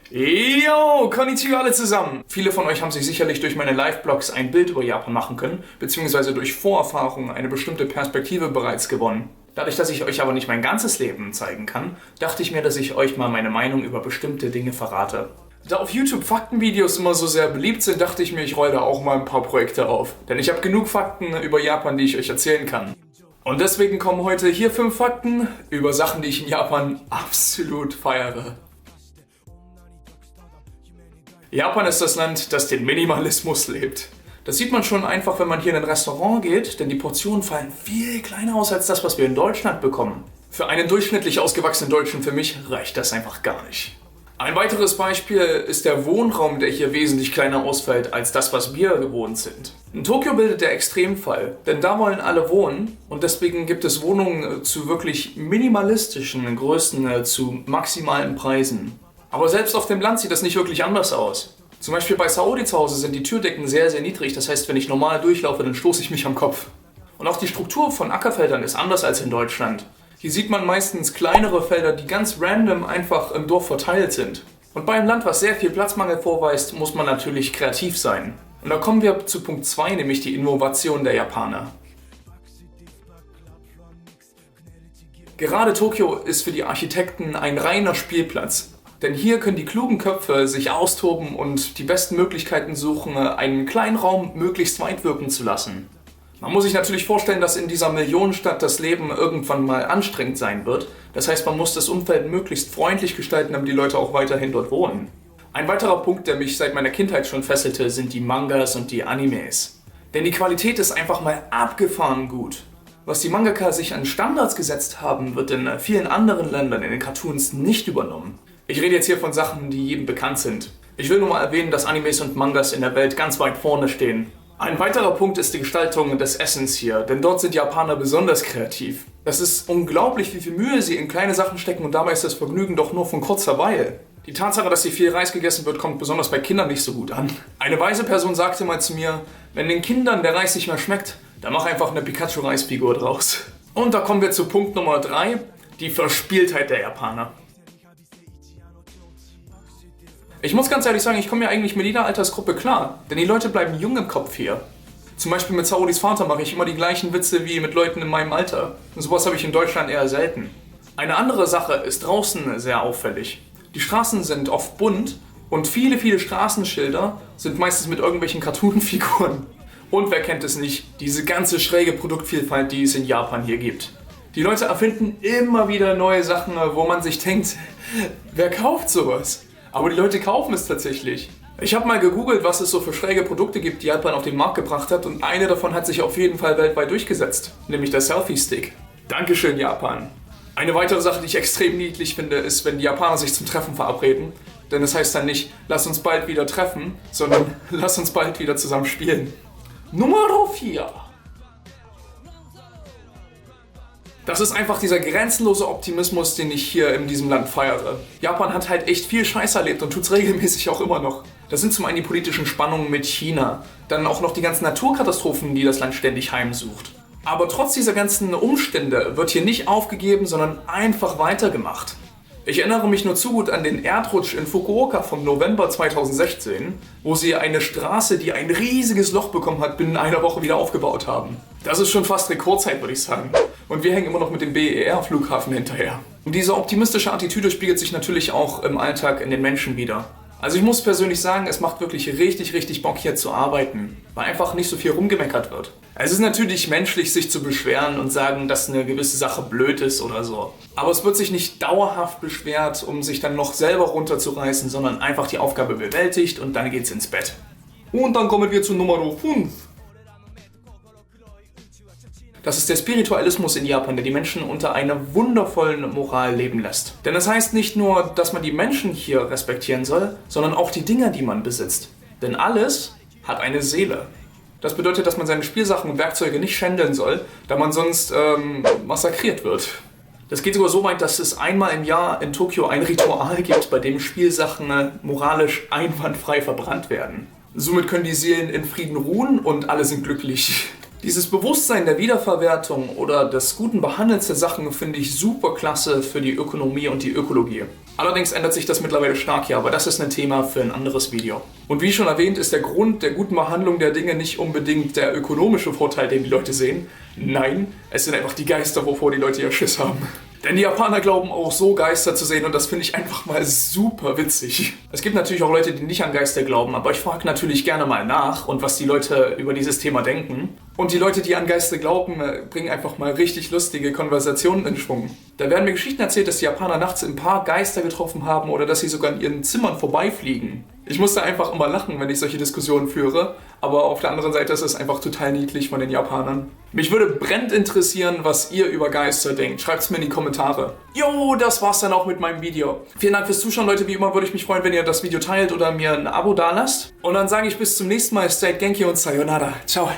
Yo, konnichiwa alle zusammen! Viele von euch haben sich sicherlich durch meine Live-Blogs ein Bild über Japan machen können, beziehungsweise durch Vorerfahrungen eine bestimmte Perspektive bereits gewonnen. Dadurch, dass ich euch aber nicht mein ganzes Leben zeigen kann, dachte ich mir, dass ich euch mal meine Meinung über bestimmte Dinge verrate. Da auf YouTube Faktenvideos immer so sehr beliebt sind, dachte ich mir, ich rolle da auch mal ein paar Projekte auf. Denn ich habe genug Fakten über Japan, die ich euch erzählen kann. Und deswegen kommen heute hier 5 Fakten über Sachen, die ich in Japan absolut feiere. Japan ist das Land, das den Minimalismus lebt. Das sieht man schon einfach, wenn man hier in ein Restaurant geht, denn die Portionen fallen viel kleiner aus als das, was wir in Deutschland bekommen. Für einen durchschnittlich ausgewachsenen Deutschen für mich reicht das einfach gar nicht. Ein weiteres Beispiel ist der Wohnraum, der hier wesentlich kleiner ausfällt als das, was wir gewohnt sind. In Tokio bildet der Extremfall, denn da wollen alle wohnen und deswegen gibt es Wohnungen zu wirklich minimalistischen Größen zu maximalen Preisen. Aber selbst auf dem Land sieht das nicht wirklich anders aus. Zum Beispiel bei Saori zu Hause sind die Türdecken sehr, sehr niedrig, das heißt, wenn ich normal durchlaufe, dann stoße ich mich am Kopf. Und auch die Struktur von Ackerfeldern ist anders als in Deutschland. Hier sieht man meistens kleinere Felder, die ganz random einfach im Dorf verteilt sind. Und bei einem Land, was sehr viel Platzmangel vorweist, muss man natürlich kreativ sein. Und da kommen wir zu Punkt 2, nämlich die Innovation der Japaner. Gerade Tokio ist für die Architekten ein reiner Spielplatz. Denn hier können die klugen Köpfe sich austoben und die besten Möglichkeiten suchen, einen kleinen Raum möglichst weit wirken zu lassen. Man muss sich natürlich vorstellen, dass in dieser Millionenstadt das Leben irgendwann mal anstrengend sein wird. Das heißt, man muss das Umfeld möglichst freundlich gestalten, damit die Leute auch weiterhin dort wohnen. Ein weiterer Punkt, der mich seit meiner Kindheit schon fesselte, sind die Mangas und die Animes. Denn die Qualität ist einfach mal abgefahren gut. Was die Mangaka sich an Standards gesetzt haben, wird in vielen anderen Ländern in den Cartoons nicht übernommen. Ich rede jetzt hier von Sachen, die jedem bekannt sind. Ich will nur mal erwähnen, dass Animes und Mangas in der Welt ganz weit vorne stehen. Ein weiterer Punkt ist die Gestaltung des Essens hier, denn dort sind Japaner besonders kreativ. Es ist unglaublich, wie viel Mühe sie in kleine Sachen stecken und dabei ist das Vergnügen doch nur von kurzer Weile. Die Tatsache, dass hier viel Reis gegessen wird, kommt besonders bei Kindern nicht so gut an. Eine weise Person sagte mal zu mir, wenn den Kindern der Reis nicht mehr schmeckt, dann mach einfach eine Pikachu-Reisfigur draus. Und da kommen wir zu Punkt Nummer 3, die Verspieltheit der Japaner. Ich muss ganz ehrlich sagen, ich komme ja eigentlich mit jeder Altersgruppe klar, denn die Leute bleiben jung im Kopf hier. Zum Beispiel mit Saoris Vater mache ich immer die gleichen Witze wie mit Leuten in meinem Alter. Und sowas habe ich in Deutschland eher selten. Eine andere Sache ist draußen sehr auffällig. Die Straßen sind oft bunt und viele Straßenschilder sind meistens mit irgendwelchen Cartoon-Figuren. Und wer kennt es nicht, diese ganze schräge Produktvielfalt, die es in Japan hier gibt. Die Leute erfinden immer wieder neue Sachen, wo man sich denkt, wer kauft sowas? Aber die Leute kaufen es tatsächlich. Ich habe mal gegoogelt, was es so für schräge Produkte gibt, die Japan auf den Markt gebracht hat und eine davon hat sich auf jeden Fall weltweit durchgesetzt, nämlich der Selfie-Stick. Dankeschön, Japan. Eine weitere Sache, die ich extrem niedlich finde, ist, wenn die Japaner sich zum Treffen verabreden. Denn das heißt dann nicht, lass uns bald wieder treffen, sondern lass uns bald wieder zusammen spielen. Nummer 4. Das ist einfach dieser grenzenlose Optimismus, den ich hier in diesem Land feiere. Japan hat halt echt viel Scheiß erlebt und tut's regelmäßig auch immer noch. Das sind zum einen die politischen Spannungen mit China, dann auch noch die ganzen Naturkatastrophen, die das Land ständig heimsucht. Aber trotz dieser ganzen Umstände wird hier nicht aufgegeben, sondern einfach weitergemacht. Ich erinnere mich nur zu gut an den Erdrutsch in Fukuoka vom November 2016, wo sie eine Straße, die ein riesiges Loch bekommen hat, binnen einer Woche wieder aufgebaut haben. Das ist schon fast Rekordzeit, würde ich sagen. Und wir hängen immer noch mit dem BER-Flughafen hinterher. Und diese optimistische Attitüde spiegelt sich natürlich auch im Alltag in den Menschen wider. Also ich muss persönlich sagen, es macht wirklich richtig Bock hier zu arbeiten, weil einfach nicht so viel rumgemeckert wird. Es ist natürlich menschlich, sich zu beschweren und sagen, dass eine gewisse Sache blöd ist oder so. Aber es wird sich nicht dauerhaft beschwert, um sich dann noch selber runterzureißen, sondern einfach die Aufgabe bewältigt und dann geht's ins Bett. Und dann kommen wir zu Nummer 5. Das ist der Spiritualismus in Japan, der die Menschen unter einer wundervollen Moral leben lässt. Denn das heißt nicht nur, dass man die Menschen hier respektieren soll, sondern auch die Dinge, die man besitzt. Denn alles hat eine Seele. Das bedeutet, dass man seine Spielsachen und Werkzeuge nicht schändeln soll, da man sonst massakriert wird. Das geht sogar so weit, dass es einmal im Jahr in Tokio ein Ritual gibt, bei dem Spielsachen moralisch einwandfrei verbrannt werden. Somit können die Seelen in Frieden ruhen und alle sind glücklich. Dieses Bewusstsein der Wiederverwertung oder des guten Behandelns der Sachen finde ich super klasse für die Ökonomie und die Ökologie. Allerdings ändert sich das mittlerweile stark hier, aber das ist ein Thema für ein anderes Video. Und wie schon erwähnt, ist der Grund der guten Behandlung der Dinge nicht unbedingt der ökonomische Vorteil, den die Leute sehen. Nein, es sind einfach die Geister, wovor die Leute ja Schiss haben. Denn die Japaner glauben auch so, Geister zu sehen, und das finde ich einfach mal super witzig. Es gibt natürlich auch Leute, die nicht an Geister glauben, aber ich frage natürlich gerne mal nach und was die Leute über dieses Thema denken. Und die Leute, die an Geister glauben, bringen einfach mal richtig lustige Konversationen in Schwung. Da werden mir Geschichten erzählt, dass die Japaner nachts im Park Geister getroffen haben oder dass sie sogar in ihren Zimmern vorbeifliegen. Ich muss da einfach immer lachen, wenn ich solche Diskussionen führe, aber auf der anderen Seite ist es einfach total niedlich von den Japanern. Mich würde brennend interessieren, was ihr über Geister denkt. Schreibt es mir in die Kommentare. Jo, das war's dann auch mit meinem Video. Vielen Dank fürs Zuschauen, Leute. Wie immer würde ich mich freuen, wenn ihr das Video teilt oder mir ein Abo dalasst. Und dann sage ich bis zum nächsten Mal. Stay Genki und Sayonara. Ciao.